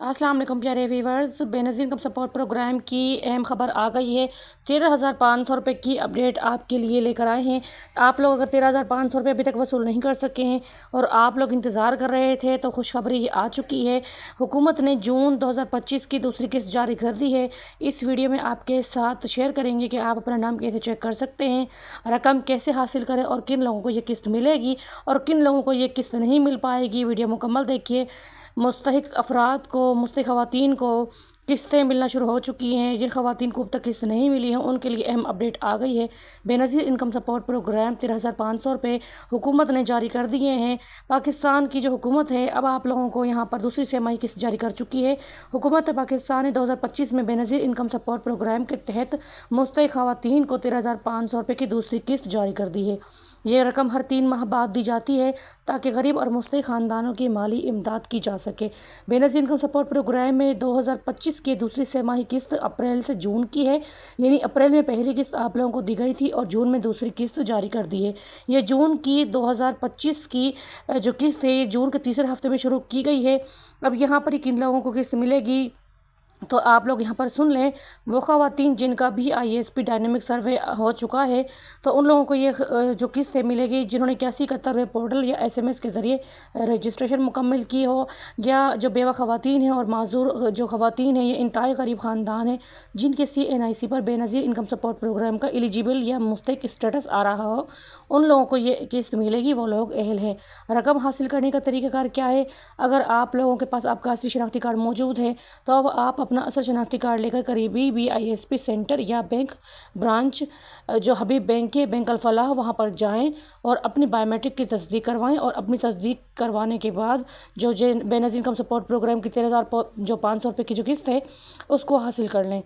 अस्सलाम वालेकुम प्यारे viewers, Benazir income support programme की अहम खबर आ गई है। 13,500 रुपये की अपडेट आपके लिए लेकर आए हैं। आप लोग अगर 13,500 रुपये अभी तक वसूल नहीं कर सके हैं और आप लोग इंतज़ार कर रहे थे तो खुशखबरी आ चुकी है। हुकूमत ने जून 2025 की दूसरी किस्त जारी कर दी है। इस वीडियो में आपके साथ शेयर करेंगे कि आप अपना नाम कैसे चेक कर सकते हैं, रकम कैसे हासिल करें और किन लोगों को ये किस्त मिलेगी और किन लोगों को ये किस्त नहीं मिल पाएगी। वीडियो मुकम्मल देखिए। मुस्तहिक अफराद को, मुस्तहिक ख़वातीन को किस्तें मिलना शुरू हो चुकी हैं। जिन ख़वातीन को अब तक किस्त नहीं मिली है उनके लिए अहम अपडेट आ गई है। बेनज़ीर इनकम सपोर्ट प्रोग्राम 13,500 रुपये हुकूमत ने जारी कर दिए हैं। पाकिस्तान की जो हुकूमत है अब आप लोगों को यहाँ पर दूसरी छमाही किस्त जारी कर चुकी है। हुकूमत पाकिस्तान ने 2025 में बेनज़ीर इनकम सपोर्ट प्रोग्राम के तहत मुस्तहिक ख़वातीन को 13,500 रुपये की दूसरी किस्त जारी कर दी है। ये रकम हर 3 माह बाद दी जाती है ताकि गरीब और मुस्तहिक ख़ानदानों की माली इमदाद की जा सके। बेनज़ीर इनकम सपोर्ट प्रोग्राम में 2025 की दूसरी छमाही किस्त अप्रैल से जून की है। यानी अप्रैल में पहली किस्त आप लोगों को दी गई थी और जून में दूसरी किस्त जारी कर दी है। ये जून की 2025 की जो किस्त है ये जून के तीसरे हफ्ते में शुरू की गई है। अब यहाँ पर किन लोगों को किस्त मिलेगी तो आप लोग यहाँ पर सुन लें। वो ख़वातीन जिनका भी ISP डायनेमिक सर्वे हो चुका है तो उन लोगों को ये जो किस्तें मिलेगी जिन्होंने 8171 पोर्टल या SMS के ज़रिए रजिस्ट्रेशन मुकम्मल की हो, या जो बेवा ख़वातीन हैं और माजूर जो ख़वातीन हैं, ये इंतहाई गरीब ख़ानदान हैं जिनके CNIC पर बेनज़ीर इनकम सपोर्ट प्रोग्राम का एलिजिबल या मुस्तहिक स्टेटस आ रहा हो, उन लोगों को ये किस्त मिलेगी। वो लोग अहल हैं। रकम हासिल करने का तरीक़ाकार क्या है? अगर आप लोगों के पास आपका असली शनाख्ती कार्ड मौजूद है तो अब आप अपना असल शनाख्ती कार्ड लेकर करीबी BISP सेंटर या बैंक ब्रांच जो हबीब बैंक है, बैंक अल-फलाह, वहाँ पर जाएं और अपनी बायोमेट्रिक की तस्दीक करवाएं और अपनी तस्दीक करवाने के बाद जो बेनज़ीर इनकम सपोर्ट प्रोग्राम की 13,500 रुपये की जो किस्त है उसको हासिल कर लें।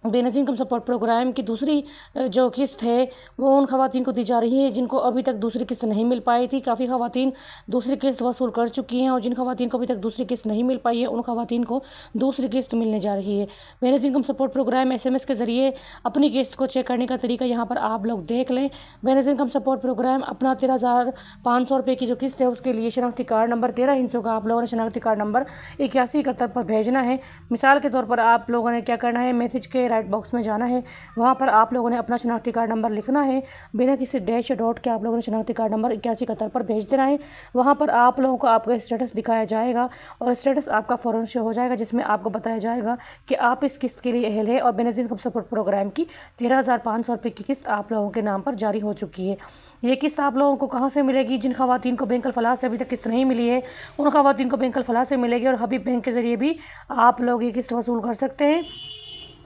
बेनज़ीर इनकम सपोर्ट प्रोग्राम की दूसरी जो किस्त है वो उन ख़वातीन को दी जा रही है जिनको अभी तक दूसरी किस्त नहीं मिल पाई थी। काफ़ी ख़वातीन दूसरी किस्त वसूल कर चुकी हैं और जिन ख़वातीन को अभी तक दूसरी किस्त नहीं मिल पाई है उन ख़वातीन को दूसरी किस्त मिलने जा रही है। Benazir income support programme SMS के ज़रिए अपनी किस्त को चेक करने का तरीका यहाँ पर आप लोग देख लें। बेनज़ीर इनकम सपोर्ट प्रोग्राम अपना 13,500 रुपये की जो किस्त है उसके लिए शनाख्ती कार्ड नंबर 13 हिस्सों का आप लोगों ने शनाख्ती कार्ड नंबर 8171 पर भेजना है। मिसाल के तौर पर आप लोगों ने क्या करना है, मैसेज के राइट बॉक्स में जाना है, वहाँ पर आप लोगों ने अपना शनाख्ती कार्ड नंबर लिखना है। बिना किसी डैश या डॉट के आप लोगों ने शनाख्ती कार्ड नंबर 8171 पर भेज देना है। वहाँ पर आप लोगों को आपका स्टेटस दिखाया जाएगा और स्टेटस आपका फ़ौरन शो हो जाएगा जिसमें आपको बताया जाएगा कि आप इस किस्त के लिए अहल है और बेनज़ीर इनकम सपोर्ट प्रोग्राम की 13,500 रुपये की किस्त आप लोगों के नाम पर जारी हो चुकी है। ये किस्त आप लोगों को कहाँ से मिलेगी? जिन ख़वातीन को बैंक अल-फलाह से अभी तक किस्त नहीं मिली है उन ख़वातीन को बैंक अल-फलाह से मिलेगी और हबीब बैंक के ज़रिए भी आप लोग ये किस्त वसूल कर सकते हैं।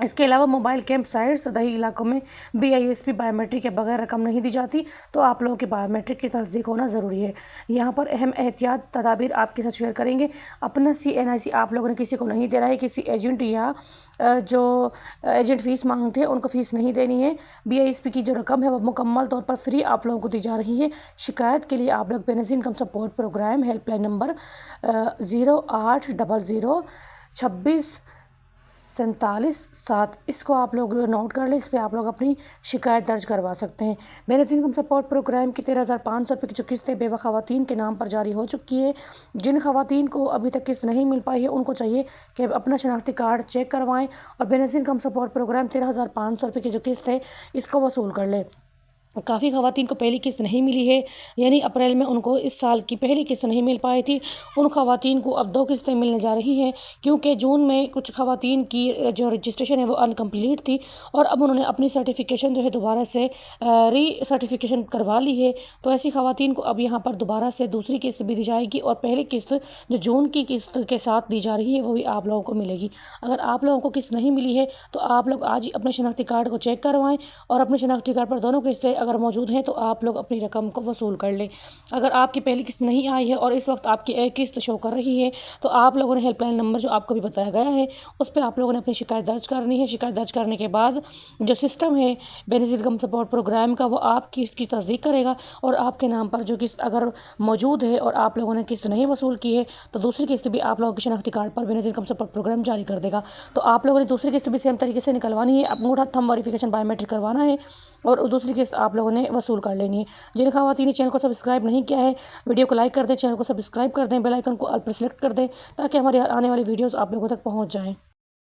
इसके अलावा मोबाइल कैंप साइट्स दही इलाकों में BISP बायोमेट्रिक के बगैर रकम नहीं दी जाती तो आप लोगों की बायोमेट्रिक की तस्दीक होना ज़रूरी है। यहाँ पर अहम एहतियात तदाबीर आपके साथ शेयर करेंगे। अपना CNIC आप लोगों ने किसी को नहीं देना है। किसी एजेंट या जो एजेंट फ़ीस मांगते हैं उनको फ़ीस नहीं देनी है। BISP की जो रकम है वो मुकम्मल तौर पर फ्री आप लोगों को दी जा रही है। शिकायत के लिए आप लोग Benazir income support programme helpline number 0800 26 47 इसको आप लोग नोट कर लें। इस पर आप लोग अपनी शिकायत दर्ज करवा सकते हैं। बेनज़ीर इनकम सपोर्ट प्रोग्राम की 13,500 रुपये की जो किस्तें बेवा ख़वातीन के नाम पर जारी हो चुकी है। जिन ख़वातीन को अभी तक किस्त नहीं मिल पाई है उनको चाहिए कि अपना शनाख्ती कार्ड चेक करवाएं और बेनज़ीर इनकम सपोर्ट प्रोग्राम 13,500 रुपये की जो किस्त है इसको वसूल कर लें। काफ़ी ख़वातीन को पहली किस्त नहीं मिली है, यानी अप्रैल में उनको इस साल की पहली किस्त नहीं मिल पाई थी। उन ख़वातीन को अब 2 किस्तें मिलने जा रही हैं क्योंकि जून में कुछ ख़वातीन की जो रजिस्ट्रेशन है वो अनकम्प्लीट थी और अब उन्होंने अपनी सर्टिफिकेशन जो है दोबारा से री सर्टिफिकेशन करवा ली है। तो ऐसी ख़वातीन को अब यहाँ पर दोबारा से दूसरी किस्त भी दी जाएगी और पहली किस्त जो जून की किस्त के साथ दी जा रही है वो भी आप लोगों को मिलेगी। अगर आप लोगों को किस्त नहीं मिली है तो आप लोग आज ही अपने शनाख्ती कार्ड को चेक करवाएँ और अपने शनाख्ती कार्ड पर दोनों किस्तें अगर मौजूद हैं तो आप लोग अपनी रकम को वसूल कर लें। अगर आपकी पहली किस्त नहीं आई है और इस वक्त आपकी एक किस्त शो कर रही है तो आप लोगों ने हेल्पलाइन नंबर जो आपको भी बताया गया है उस पर आप लोगों ने अपनी शिकायत दर्ज करनी है। शिकायत दर्ज करने के बाद जो सिस्टम है बेनज़ीर इनकम सपोर्ट प्रोग्राम का वो आपकी इसकी तस्दीक करेगा और आपके नाम पर जो किस्त अगर मौजूद है और आप लोगों ने किस्त नहीं वसूल की है तो दूसरी किस्त भी आप लोगों के शनाख्ती कार्ड पर बेनज़ीर इनकम सपोर्ट प्रोग्राम जारी कर देगा। तो आप लोगों ने दूसरी किस्त भी सेम तरीके से निकलवानी है। अंगूठा थंब वेरिफिकेशन बायोमेट्रिक करवाना है और दूसरी किस्त آپ لوگوں نے وصول کر لینی ہے۔ جن خواتین نے چینل کو سبسکرائب نہیں کیا ہے ویڈیو کو لائک کر دیں، چینل کو سبسکرائب کر دیں، بیل آئیکن کو آل پر سلیکٹ کر دیں تاکہ ہماری آنے والی ویڈیوز آپ لوگوں تک پہنچ جائیں۔